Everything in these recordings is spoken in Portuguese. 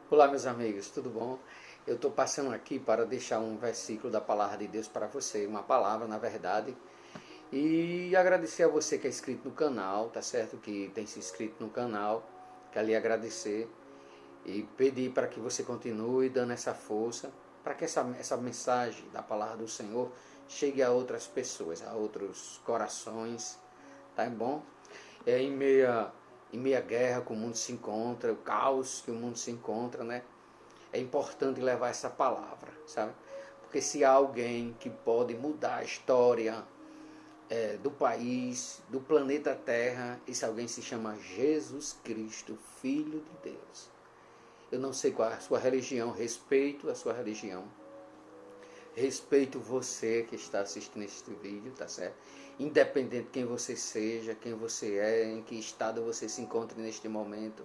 Olá, meus amigos, tudo bom? Eu estou passando aqui para deixar um versículo da palavra de Deus para você, uma palavra, na verdade, e agradecer a você que é inscrito no canal, tá certo? Que tem se inscrito no canal, quero lhe agradecer e pedir para que você continue dando essa força, para que essa mensagem da palavra do Senhor chegue a outras pessoas, a outros corações, tá bom? É em meia guerra que o mundo se encontra, o caos que o mundo se encontra, né? É importante levar essa palavra, sabe? Porque se há alguém que pode mudar a história do país, do planeta Terra, esse alguém se chama Jesus Cristo, Filho de Deus. Eu não sei qual é a sua religião, respeito a sua religião, respeito você que está assistindo este vídeo, tá certo? Independente de quem você seja, quem você é, em que estado você se encontra neste momento,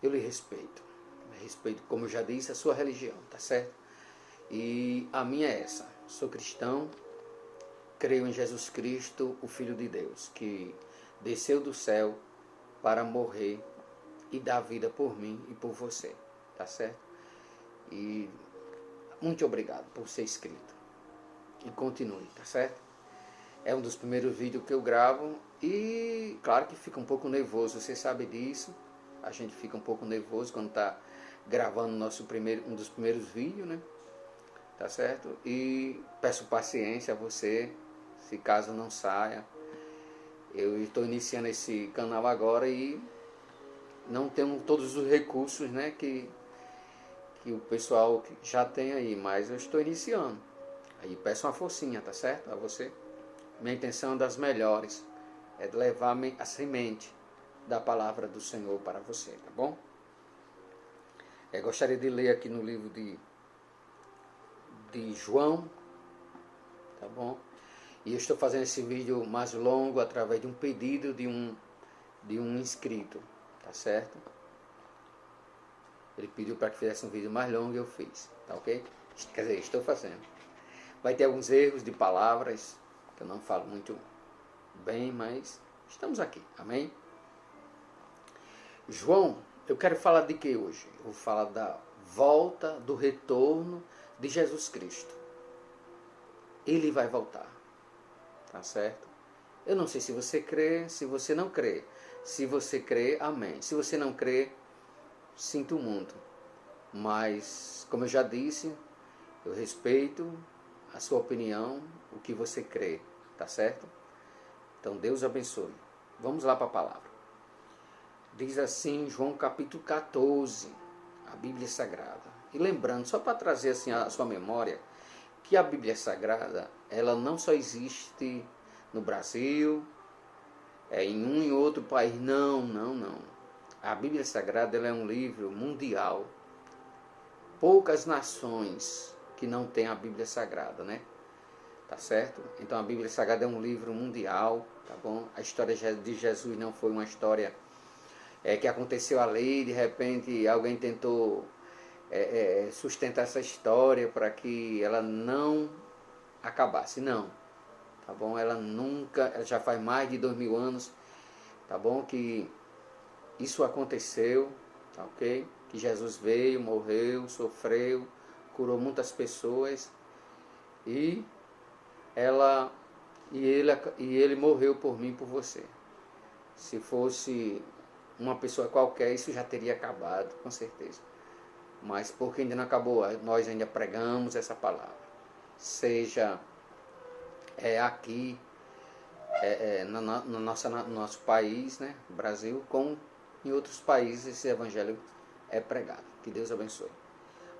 eu lhe respeito. Respeito, como eu já disse, a sua religião, tá certo? E a minha é essa. Sou cristão, creio em Jesus Cristo, o Filho de Deus, que desceu do céu para morrer e dar vida por mim e por você, tá certo? E muito obrigado por ser inscrito. E continue, tá certo? É um dos primeiros vídeos que eu gravo e claro que fica um pouco nervoso, você sabe disso. A gente fica um pouco nervoso quando está gravando um dos primeiros vídeos, né? Tá certo? E peço paciência a você, se caso não saia. Eu estou iniciando esse canal agora e não tenho todos os recursos, né, que o pessoal já tem aí, mas eu estou iniciando. Aí peço uma forcinha, tá certo? A você. Minha intenção é das melhores, é levar a semente da palavra do Senhor para você, tá bom? Gostaria de ler aqui no livro de João, tá bom? E eu estou fazendo esse vídeo mais longo através de um pedido de um inscrito, tá certo? Ele pediu para que fizesse um vídeo mais longo e eu fiz, tá ok? Quer dizer, estou fazendo. Vai ter alguns erros de palavras, que eu não falo muito bem, mas estamos aqui, amém? João, eu quero falar de que hoje? Eu vou falar da volta, do retorno de Jesus Cristo. Ele vai voltar, tá certo? Eu não sei se você crê, se você não crê. Se você crê, amém. Se você não crê, sinto muito. Mas, como eu já disse, eu respeito a sua opinião, o que você crê, tá certo? Então, Deus abençoe. Vamos lá para a palavra. Diz assim, João capítulo 14, a Bíblia Sagrada. E lembrando, só para trazer assim a sua memória, que a Bíblia Sagrada, ela não só existe no Brasil, em um e outro país. Não, não, não. A Bíblia Sagrada ela é um livro mundial. Poucas nações que não têm a Bíblia Sagrada, né? Tá certo? Então a Bíblia Sagrada é um livro mundial, tá bom? A história de Jesus não foi uma história que aconteceu ali, de repente alguém tentou sustentar essa história para que ela não acabasse. Não, tá bom? Ela já faz mais de 2000 anos, tá bom? Que isso aconteceu, tá ok? Que Jesus veio, morreu, sofreu, curou muitas pessoas e ela e ele morreu por mim e por você. Se fosse uma pessoa qualquer, isso já teria acabado, com certeza. Mas porque ainda não acabou, nós ainda pregamos essa palavra. Seja aqui no nosso país, né, Brasil, como em outros países esse evangelho é pregado. Que Deus abençoe.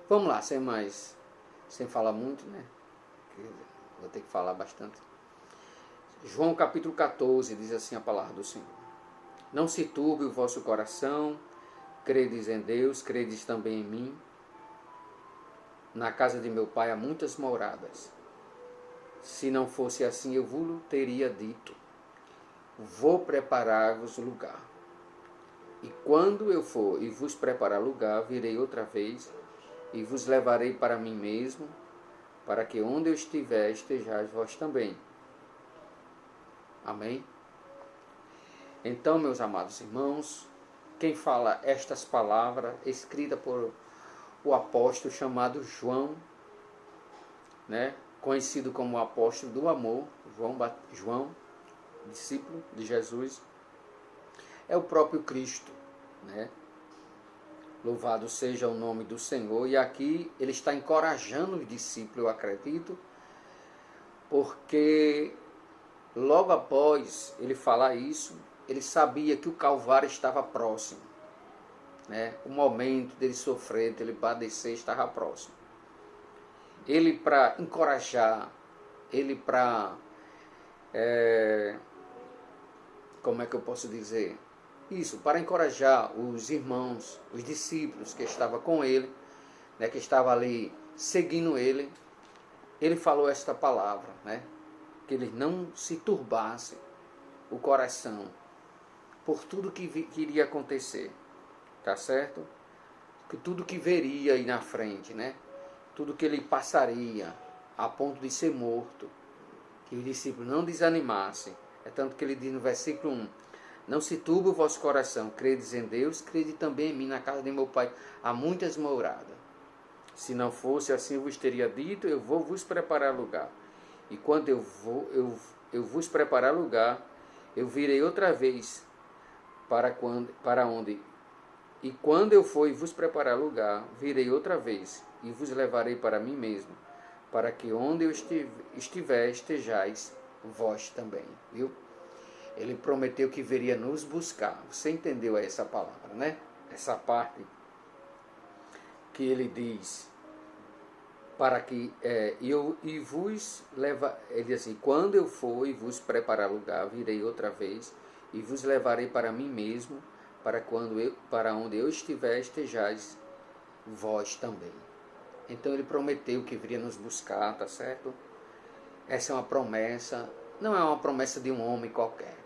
Vamos lá, sem falar muito, né? Vou ter que falar bastante. João capítulo 14 diz assim a palavra do Senhor. Não se turbe o vosso coração, credes em Deus, credes também em mim. Na casa de meu pai há muitas moradas. Se não fosse assim, eu vos teria dito, vou preparar-vos lugar. E quando eu for e vos preparar lugar, virei outra vez e vos levarei para mim mesmo, para que onde eu estiver, estejais vós também. Amém? Então, meus amados irmãos, quem fala estas palavras, escrita por o apóstolo chamado João, né? Conhecido como o apóstolo do amor, João, discípulo de Jesus, é o próprio Cristo, né? Louvado seja o nome do Senhor. E aqui ele está encorajando os discípulos, eu acredito, porque logo após ele falar isso, ele sabia que o Calvário estava próximo, né? O momento dele sofrer, dele padecer, estava próximo. Ele, para encorajar, ele para, como é que eu posso dizer? Isso, para encorajar os irmãos, os discípulos que estavam com ele, né, que estavam ali seguindo ele, ele falou esta palavra, né? Que eles não se turbassem o coração por tudo que iria acontecer, tá certo? Que tudo que veria aí na frente, né? Tudo que ele passaria a ponto de ser morto, que os discípulos não desanimassem. É tanto que ele diz no versículo 1, não se turbe o vosso coração, credes em Deus, crede também em mim. Na casa de meu Pai há muitas moradas. Se não fosse assim, eu vos teria dito, eu vou vos preparar lugar. E quando eu vos preparar lugar, eu virei outra vez para onde? E quando eu for e vos preparar lugar, virei outra vez e vos levarei para mim mesmo, para que onde eu estiver, estejais vós também. Viu? Ele prometeu que viria nos buscar. Você entendeu essa palavra, né? Essa parte que ele diz, para que ele diz assim, quando eu for e vos preparar lugar, virei outra vez e vos levarei para mim mesmo, para onde eu estiver, estejais vós também. Então ele prometeu que viria nos buscar, tá certo? Essa é uma promessa, não é uma promessa de um homem qualquer.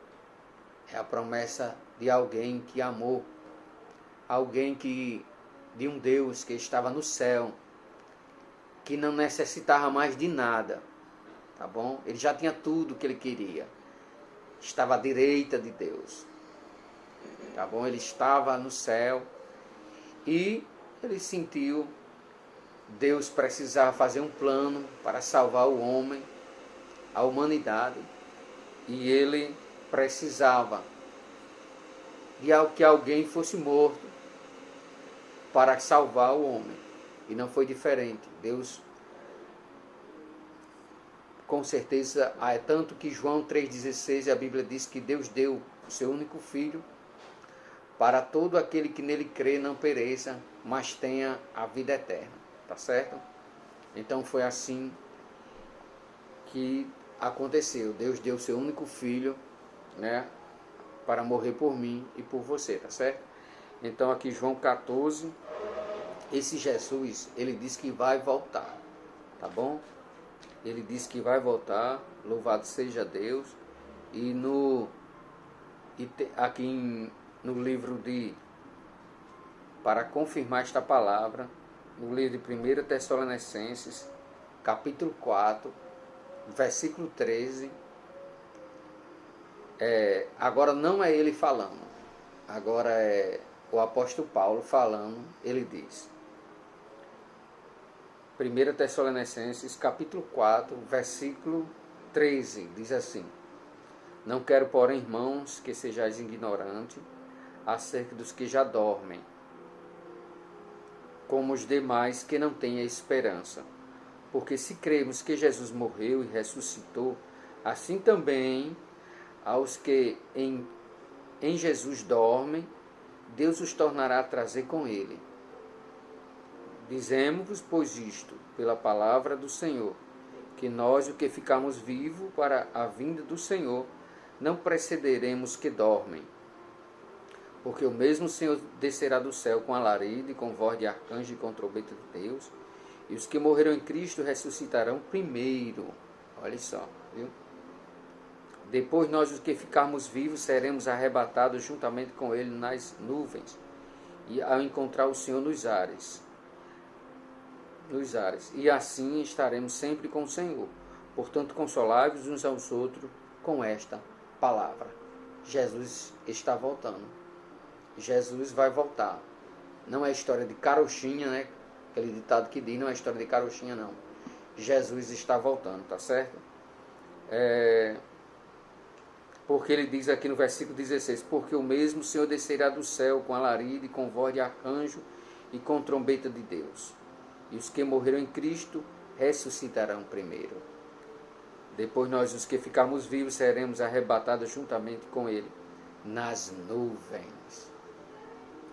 É a promessa de alguém que amou, de um Deus que estava no céu, que não necessitava mais de nada, tá bom? Ele já tinha tudo o que ele queria. Estava à direita de Deus, tá bom? Ele estava no céu e ele sentiu Deus precisava fazer um plano para salvar o homem, a humanidade, e ele precisava de que alguém fosse morto para salvar o homem. E não foi diferente. Deus, com certeza, é tanto que João 3,16, a Bíblia diz que Deus deu o seu único filho para todo aquele que nele crê não pereça, mas tenha a vida eterna. Tá certo? Então foi assim que aconteceu. Deus deu o seu único filho, né, para morrer por mim e por você, tá certo? Então aqui João 14, esse Jesus, ele diz que vai voltar, tá bom? Ele diz que vai voltar, louvado seja Deus. E aqui no livro para confirmar esta palavra, no livro de 1 Tessalonicenses, capítulo 4, versículo 13, agora não é ele falando, agora é o apóstolo Paulo falando. Ele diz, 1 Tessalonicenses, capítulo 4, versículo 13, diz assim, não quero, porém, irmãos, que sejais ignorantes acerca dos que já dormem, como os demais que não têm a esperança. Porque se cremos que Jesus morreu e ressuscitou, assim também aos que em Jesus dormem, Deus os tornará a trazer com ele. Dizemos-vos, pois, isto, pela palavra do Senhor, que nós, o que ficamos vivos para a vinda do Senhor, não precederemos que dormem. Porque o mesmo Senhor descerá do céu com alarido e com voz de arcanjo e com trombeta de Deus, e os que morreram em Cristo ressuscitarão primeiro. Olha só, viu? Depois nós, os que ficarmos vivos, seremos arrebatados juntamente com ele nas nuvens, e ao encontrar o Senhor nos ares. E assim estaremos sempre com o Senhor. Portanto, consolai-vos uns aos outros com esta palavra. Jesus está voltando. Jesus vai voltar. Não é história de carochinha, né? Aquele ditado que diz, não é história de carochinha, não. Jesus está voltando, tá certo? Porque ele diz aqui no versículo 16, porque o mesmo Senhor descerá do céu com alarido, com voz de arcanjo e com trombeta de Deus. E os que morreram em Cristo ressuscitarão primeiro. Depois nós, os que ficarmos vivos, seremos arrebatados juntamente com ele nas nuvens.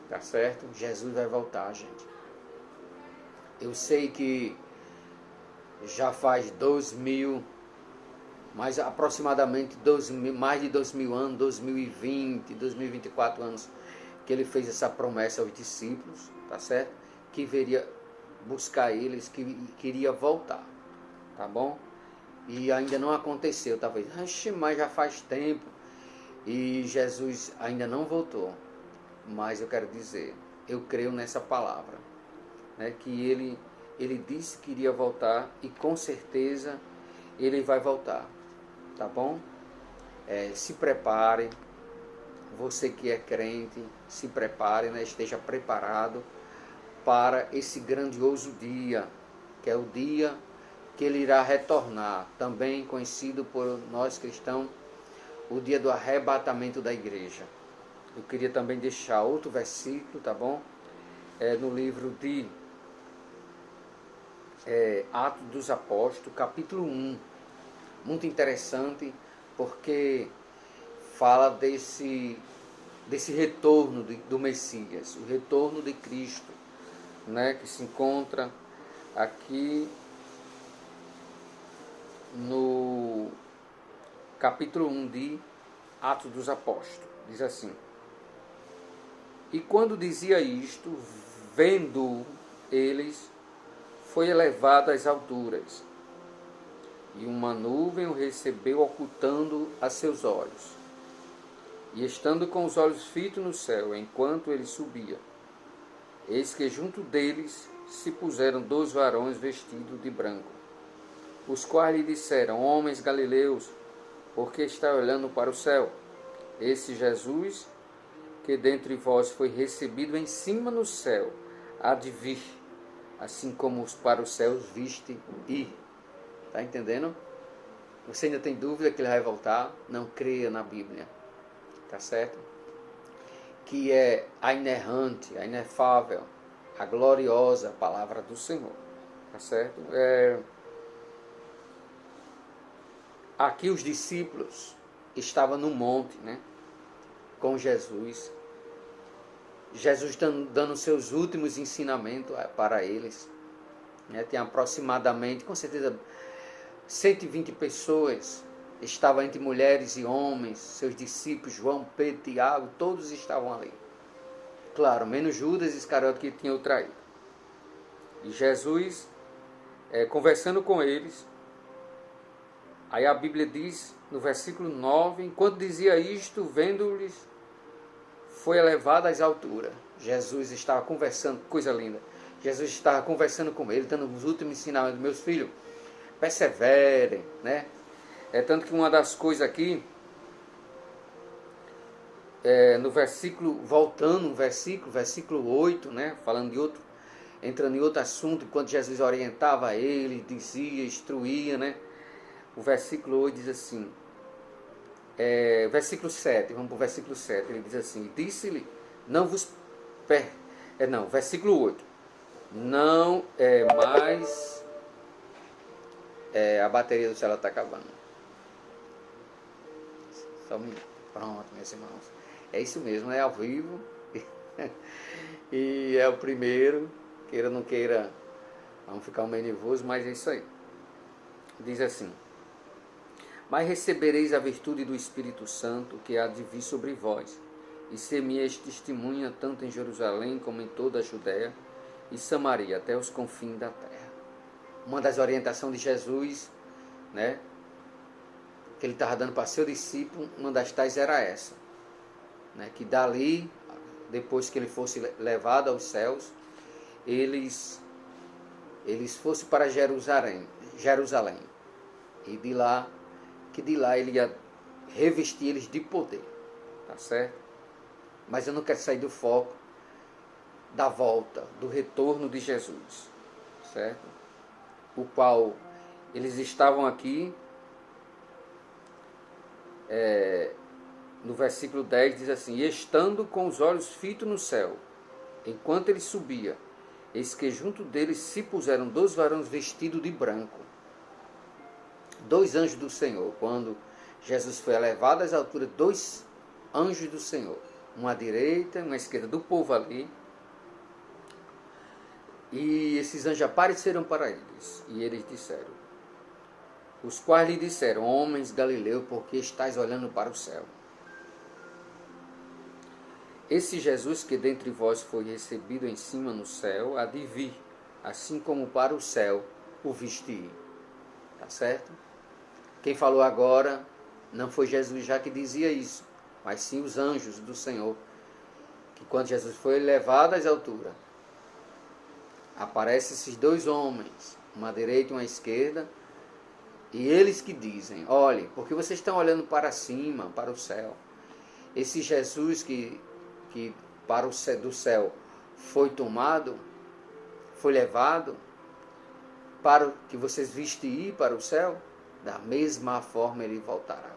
Tá certo? Jesus vai voltar, gente. Eu sei que já faz 2000, mas aproximadamente mais de 2000 anos, 2020, 2024 anos, que ele fez essa promessa aos discípulos, tá certo? Que viria buscar eles, que queria voltar, tá bom? E ainda não aconteceu, talvez, mas já faz tempo e Jesus ainda não voltou. Mas eu quero dizer, eu creio nessa palavra, né, que ele disse que iria voltar e com certeza ele vai voltar, tá bom? Se prepare, você que é crente, se prepare, né, esteja preparado para esse grandioso dia, que é o dia que ele irá retornar, também conhecido por nós cristãos, o dia do arrebatamento da igreja. Eu queria também deixar outro versículo, tá bom? No livro de Atos dos Apóstolos, capítulo 1. Muito interessante, porque fala desse retorno do Messias, o retorno de Cristo, né, que se encontra aqui no capítulo 1 de Atos dos Apóstolos. Diz assim: e quando dizia isto, vendo eles, foi elevado às alturas, e uma nuvem o recebeu, ocultando a seus olhos. E estando com os olhos fitos no céu, enquanto ele subia, eis que junto deles se puseram 2 varões vestidos de branco, os quais lhe disseram: homens galileus, por que está olhando para o céu? Esse Jesus, que dentre vós foi recebido em cima no céu, há de vir, assim como os para os céus viste ir. Está entendendo? Você ainda tem dúvida que ele vai voltar? Não creia na Bíblia. Tá certo? Que é a inerrante, a inefável, a gloriosa palavra do Senhor. Tá certo? Aqui os discípulos estavam no monte, né, com Jesus. Jesus dando seus últimos ensinamentos para eles. Né? Tem aproximadamente, com certeza, 120 pessoas. Estavam entre mulheres e homens, seus discípulos, João, Pedro, Tiago, todos estavam ali. Claro, menos Judas Iscariote, que tinha o traído. E Jesus, conversando com eles, aí a Bíblia diz, no versículo 9, enquanto dizia isto, vendo-lhes, foi elevado às alturas. Jesus estava conversando, coisa linda. Jesus estava conversando com ele, dando os últimos ensinamentos. Meus filhos, perseverem, né? Tanto que uma das coisas aqui, no versículo, voltando no versículo 8, né? Falando de outro, entrando em outro assunto, enquanto Jesus orientava ele, dizia, instruía, né? O versículo 8 diz assim, versículo 7, vamos para o versículo 7, ele diz assim, disse-lhe, não vos versículo 8, não é mais, a bateria do celular está acabando, só um minuto, pronto, meus irmãos, é isso mesmo, é ao vivo, e é o primeiro, queira ou não queira, vamos ficar meio nervoso, mas é isso aí, diz assim, mas recebereis a virtude do Espírito Santo, que há de vir sobre vós, e ser minhas testemunha tanto em Jerusalém como em toda a Judéia e Samaria, até os confins da terra. Uma das orientações de Jesus, né, que ele estava dando para seu discípulo, uma das tais era essa, né, que dali, depois que ele fosse levado aos céus, eles fossem para Jerusalém, e de lá ele ia revestir eles de poder, tá certo? Mas eu não quero sair do foco da volta, do retorno de Jesus, certo? O qual eles estavam aqui, no versículo 10 diz assim: e estando com os olhos fitos no céu, enquanto ele subia, eis que junto deles se puseram 2 varões vestidos de branco, 2 anjos do Senhor. Quando Jesus foi elevado às alturas, 2 anjos do Senhor, uma à direita e uma à esquerda do povo ali. E esses anjos apareceram para eles, e eles disseram, os quais lhe disseram: homens Galileu, por que estáis olhando para o céu? Esse Jesus que dentre vós foi recebido em cima no céu, há de vir, assim como para o céu o viste ir. Tá certo? Quem falou agora não foi Jesus já que dizia isso, mas sim os anjos do Senhor, que quando Jesus foi levado às alturas, aparecem esses 2 homens, uma à direita e uma à esquerda, e eles que dizem: olhe, porque vocês estão olhando para cima, para o céu. Esse Jesus que para o céu, do céu foi tomado, foi levado, para que vocês vistem ir para o céu, da mesma forma ele voltará.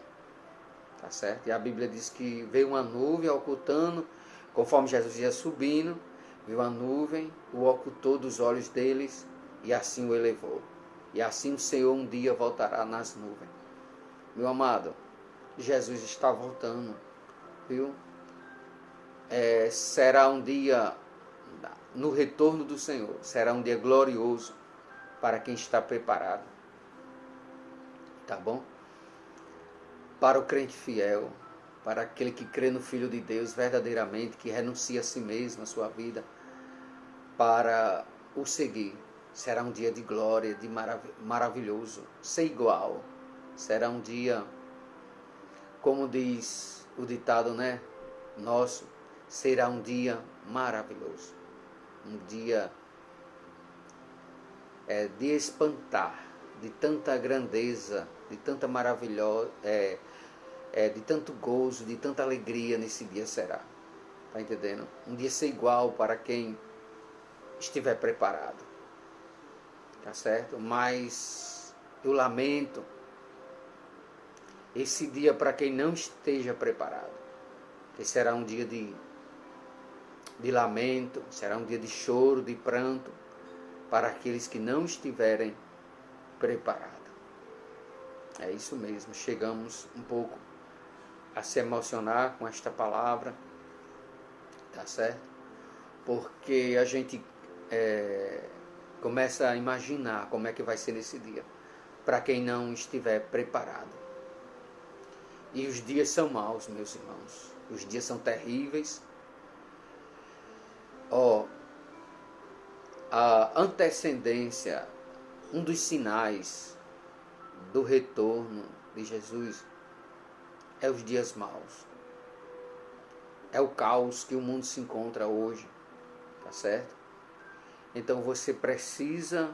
Tá certo? E a Bíblia diz que veio uma nuvem ocultando, conforme Jesus ia subindo, veio a nuvem, o ocultou dos olhos deles e assim o elevou. E assim o Senhor um dia voltará nas nuvens. Meu amado, Jesus está voltando, viu? Será um dia, no retorno do Senhor, será um dia glorioso para quem está preparado. Tá bom? Para o crente fiel, para aquele que crê no Filho de Deus verdadeiramente, que renuncia a si mesmo, a sua vida, para o seguir. Será um dia de glória, de maravilhoso, sem igual. Será um dia, como diz o ditado, né, nosso, será um dia maravilhoso. Um dia de espantar, de tanta grandeza, de tanta maravilhosa, de tanto gozo, de tanta alegria nesse dia será. Tá entendendo? Um dia sem igual para quem estiver preparado. Tá certo? Mas eu lamento esse dia para quem não esteja preparado. Que será um dia de lamento, será um dia de choro, de pranto, para aqueles que não estiverem preparados. É isso mesmo, chegamos um pouco a se emocionar com esta palavra, tá certo? Porque a gente começa a imaginar como é que vai ser nesse dia, para quem não estiver preparado. E os dias são maus, meus irmãos, os dias são terríveis. A antecedência, um dos sinais do retorno de Jesus é os dias maus. É o caos que o mundo se encontra hoje, tá certo? Então você precisa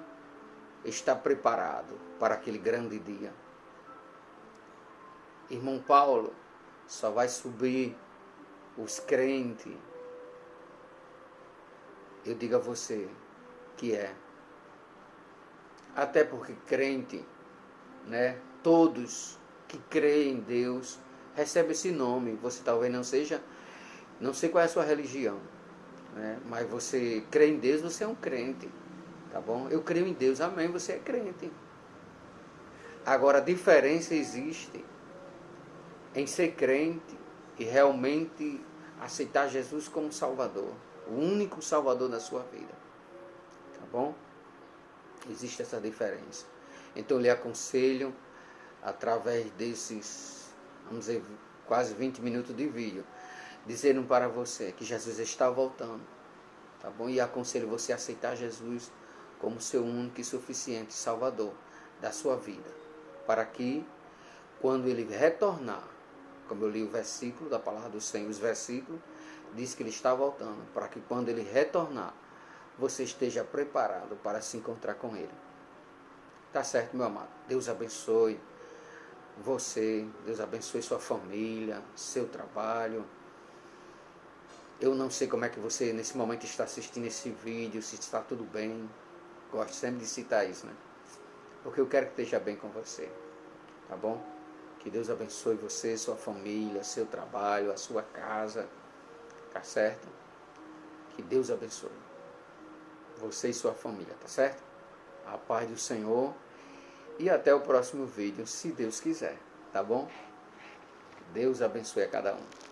estar preparado para aquele grande dia. Irmão Paulo, só vai subir os crentes. Eu digo a você que até porque crente, né? Todos que creem em Deus recebem esse nome. Você talvez não seja, não sei qual é a sua religião, né? Mas você crê em Deus, você é um crente, tá bom? Eu creio em Deus, amém, você é crente. Agora a diferença existe em ser crente e realmente aceitar Jesus como Salvador, o único Salvador da sua vida, tá bom? Existe essa diferença. Então eu lhe aconselho, através desses, vamos dizer, quase 20 minutos de vídeo, dizendo para você que Jesus está voltando, tá bom? E aconselho você a aceitar Jesus como seu único e suficiente Salvador da sua vida, para que quando ele retornar, como eu li o versículo da palavra do Senhor, os versículos, diz que ele está voltando, para que quando ele retornar, você esteja preparado para se encontrar com ele. Tá certo, meu amado? Deus abençoe você, Deus abençoe sua família, seu trabalho. Eu não sei como é que você nesse momento está assistindo esse vídeo, se está tudo bem. Gosto sempre de citar isso, né? Porque eu quero que esteja bem com você, tá bom? Que Deus abençoe você, sua família, seu trabalho, a sua casa, tá certo? Que Deus abençoe você e sua família, tá certo? A paz do Senhor e até o próximo vídeo, se Deus quiser, tá bom? Deus abençoe a cada um.